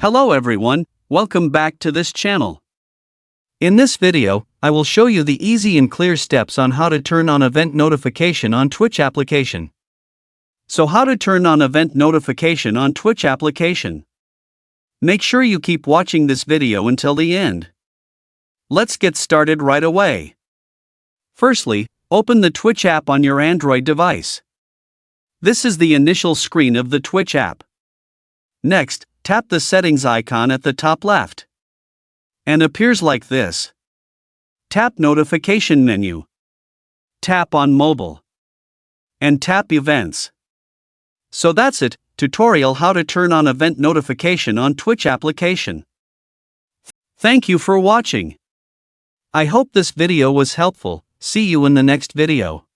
Hello everyone, welcome back to this channel. In this video, I will show you the easy and clear steps on how to turn on event notification on Twitch application. So how to turn on event notification on Twitch application? Make sure you keep watching this video until the end. Let's get started right away. Firstly, open the Twitch app on your Android device. This is the initial screen of the Twitch app. Next, tap the settings icon at the top left. And appears like this. Tap notification menu. Tap on mobile. And tap events. So that's it, tutorial how to turn on event notification on Twitch application. Thank you for watching. I hope this video was helpful. See you in the next video.